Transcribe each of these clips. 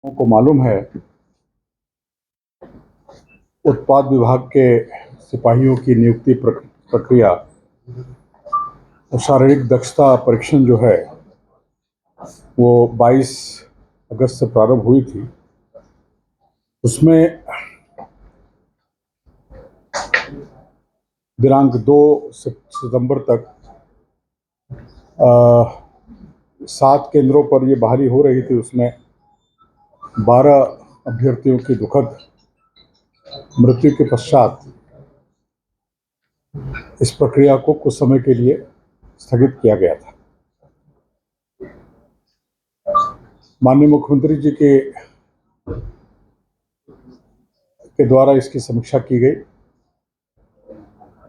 को मालूम है, उत्पाद विभाग के सिपाहियों की नियुक्ति प्रक्रिया और शारीरिक दक्षता परीक्षण जो है वो 22 अगस्त से प्रारंभ हुई थी। उसमें दिनांक 2 सितंबर तक 7 केंद्रों पर ये बहाली हो रही थी। उसमें 12 अभ्यर्थियों की दुखद मृत्यु के पश्चात इस प्रक्रिया को कुछ समय के लिए स्थगित किया गया था। माननीय मुख्यमंत्री जी के द्वारा इसकी समीक्षा की गई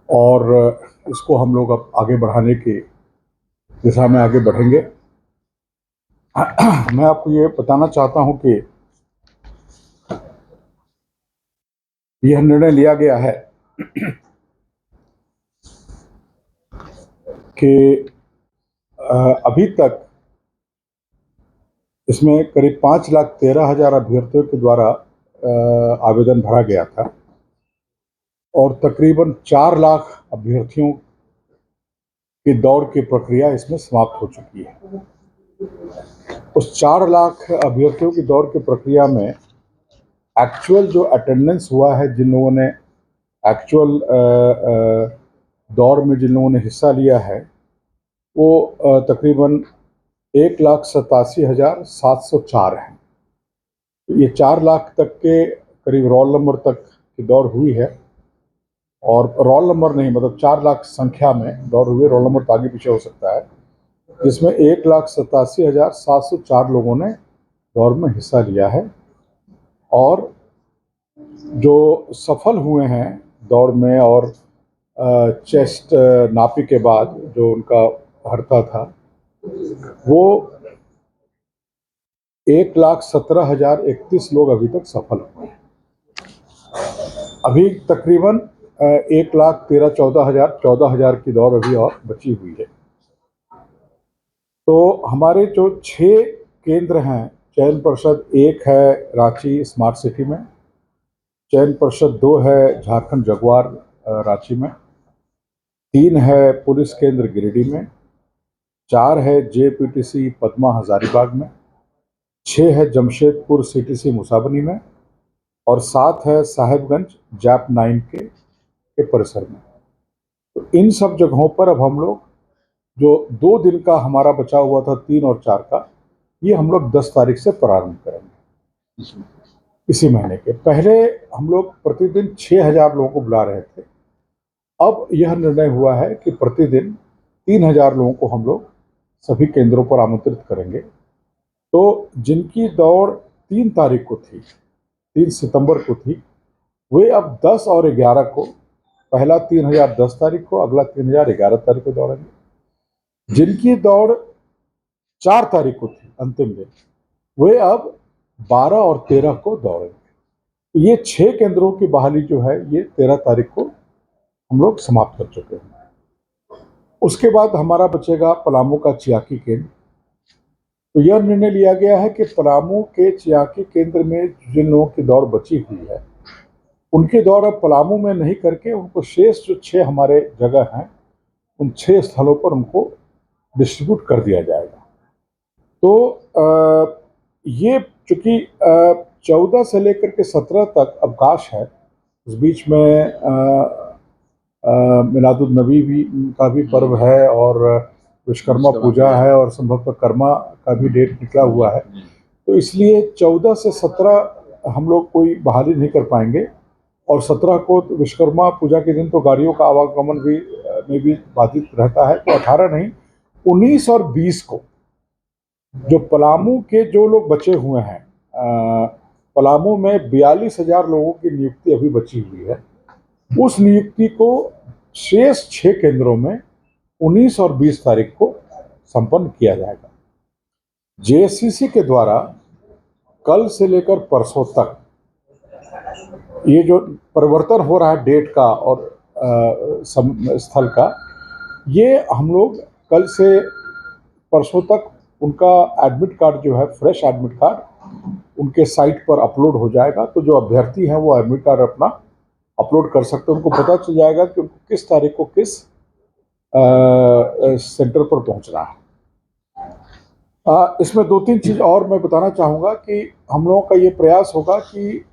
और इसको हम लोग अब आगे बढ़ाने की दिशा में आगे बढ़ेंगे। मैं आपको ये बताना चाहता हूं कि यह निर्णय लिया गया है कि अभी तक इसमें करीब 5,13,000 अभ्यर्थियों के द्वारा आवेदन भरा गया था और तकरीबन 4 लाख अभ्यर्थियों की दौड़ की प्रक्रिया इसमें समाप्त हो चुकी है। उस 4 लाख अभ्यर्थियों की दौड़ की प्रक्रिया में एक्चुअल जो अटेंडेंस हुआ है, जिन लोगों ने एक्चुअल दौड़ में जिन लोगों ने हिस्सा लिया है वो तकरीबन 1,87,704 हैं। ये 4 लाख तक के करीब रोल नंबर तक की दौड़ हुई है और रोल नंबर नहीं, मतलब 4 लाख संख्या में दौड़ हुई। रोल नंबर तो आगे पीछे हो सकता है, जिसमें 1,87,704 लोगों ने दौड़ में हिस्सा लिया है और जो सफल हुए हैं दौड़ में और चेस्ट नापी के बाद जो उनका हरता था वो 1,17,031 लोग अभी तक सफल हुए हैं। अभी तकरीबन 1,13,14,000 की दौड़ अभी और बची हुई है। तो हमारे जो 6 केंद्र हैं, चयन परिषद 1 है रांची स्मार्ट सिटी में, चयन परिषद 2 है झारखंड जगुआर रांची में, 3 है पुलिस केंद्र गिरिडीह में, 4 है जेपीटीसी पद्मा हजारीबाग में, 6 है जमशेदपुर सीटीसी मुसाबनी में और 7 है साहेबगंज जैप 9 के परिसर में। तो इन सब जगहों पर अब हम लोग जो 2 दिन का हमारा बचा हुआ था 3 और 4 का, ये हम लोग 10 तारीख से प्रारंभ करेंगे। इसी महीने के पहले हम लोग प्रतिदिन 6,000 लोगों को बुला रहे थे। अब यह निर्णय हुआ है कि प्रतिदिन 3,000 लोगों को हम लोग सभी केंद्रों पर आमंत्रित करेंगे। तो जिनकी दौड़ 3 तारीख को थी, 3 सितंबर को थी, वे अब 10 और 11 को, पहला 3,000 10 तारीख को, अगला 3,000 11 तारीख को दौड़ेंगे। जिनकी दौड़ 4 तारीख को थी अंतिम दिन, वे अब 12 और 13 को दौड़ेंगे। तो ये 6 केंद्रों की बहाली जो है ये 13 तारीख को हम लोग समाप्त कर चुके हैं। उसके बाद हमारा बचेगा पलामू का चियाकी केंद्र। तो यह निर्णय लिया गया है कि पलामू के चियाकी केंद्र में जिन लोगों की दौड़ बची हुई है उनकी दौड़ अब पलामू में नहीं करके उनको शेष जो 6 हमारे जगह हैं उन 6 स्थलों पर उनको डिस्ट्रीब्यूट कर दिया जाएगा। तो ये चूंकि 14 से लेकर के 17 तक अवकाश है, उस बीच में मिलादुन नबी भी का भी पर्व है और विश्वकर्मा पूजा है और संभवतः कर्मा का भी डेट निकला हुआ है। तो इसलिए 14 से 17 हम लोग कोई बहाली नहीं कर पाएंगे और 17 को तो विश्वकर्मा पूजा के दिन तो गाड़ियों का आवागमन भी में भी बाधित रहता है। तो 18 नहीं, 19 और 20 को जो पलामू के जो लोग बचे हुए हैं, पलामू में 42,000 लोगों की नियुक्ति अभी बची हुई है, उस नियुक्ति को शेष 6 केंद्रों में 19 और 20 तारीख को संपन्न किया जाएगा। जेएससीसी के द्वारा कल से लेकर परसों तक ये जो परिवर्तन हो रहा है डेट का और स्थल का, ये हम लोग कल से परसों तक उनका एडमिट कार्ड जो है, फ्रेश एडमिट कार्ड उनके साइट पर अपलोड हो जाएगा। तो जो अभ्यर्थी हैं वो एडमिट कार्ड अपना अपलोड कर सकते हैं। उनको पता चल जाएगा कि उनको किस तारीख को किस सेंटर पर पहुंचना है। इसमें 2-3 चीज़ और मैं बताना चाहूँगा कि हम लोगों का ये प्रयास होगा कि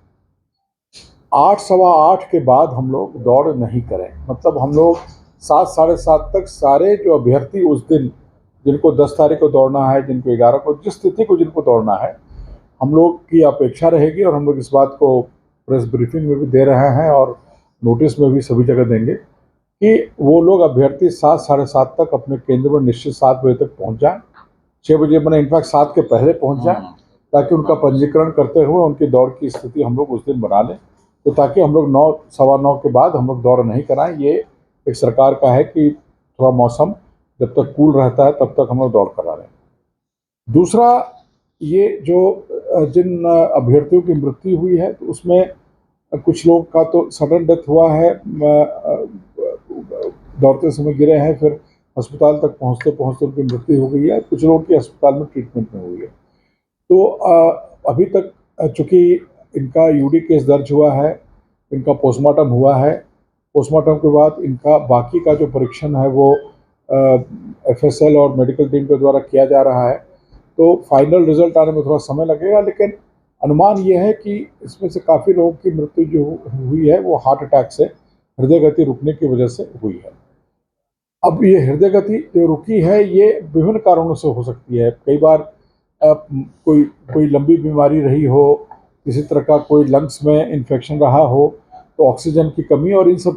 8 सवा 8 के बाद हम लोग दौड़ नहीं करें। मतलब हम लोग 7 साढ़े 7 तक सारे जो अभ्यर्थी उस दिन, जिनको 10 तारीख को दौड़ना है, जिनको 11 को, जिस तिथि को जिनको दौड़ना है, हम लोग की अपेक्षा रहेगी और हम लोग इस बात को प्रेस ब्रीफिंग में भी दे रहे हैं और नोटिस में भी सभी जगह देंगे कि वो लोग अभ्यर्थी 7 साढ़े 7 तक अपने केंद्र में निश्चित 7 बजे तक पहुंच जाएं। 6 बजे मैंने इनफैक्ट 7 के पहले पहुंच जाएं, ताकि उनका पंजीकरण करते हुए उनकी दौड़ की स्थिति हम लोग उस दिन बना लें। तो ताकि हम लोग 9 सवा 9 के बाद हम लोग दौड़ नहीं कराएं। ये एक सरकार का है कि थोड़ा मौसम जब तक कूल रहता है तब तक हम लोग दौड़ करा रहे हैं। दूसरा, ये जो जिन अभ्यर्थियों की मृत्यु हुई है तो उसमें कुछ लोग का तो सडन डेथ हुआ है, दौड़ते समय गिरे हैं, फिर अस्पताल तक पहुंचते पहुंचते उनकी मृत्यु हो गई है। कुछ लोगों की अस्पताल में ट्रीटमेंट में हुई है। तो अभी तक चूँकि इनका यूडी केस दर्ज हुआ है, इनका पोस्टमार्टम हुआ है, पोस्टमार्टम के बाद इनका बाकी का जो परीक्षण है वो एफएसएल और मेडिकल टीम के द्वारा किया जा रहा है। तो फाइनल रिजल्ट आने में थोड़ा समय लगेगा, लेकिन अनुमान ये है कि इसमें से काफ़ी लोगों की मृत्यु जो हुई है वो हार्ट अटैक से, हृदय गति रुकने की वजह से हुई है। अब ये हृदय गति जो रुकी है ये विभिन्न कारणों से हो सकती है। कई बार कोई लंबी बीमारी रही हो, किसी तरह का कोई लंग्स में इन्फेक्शन रहा हो, तो ऑक्सीजन की कमी और इन सब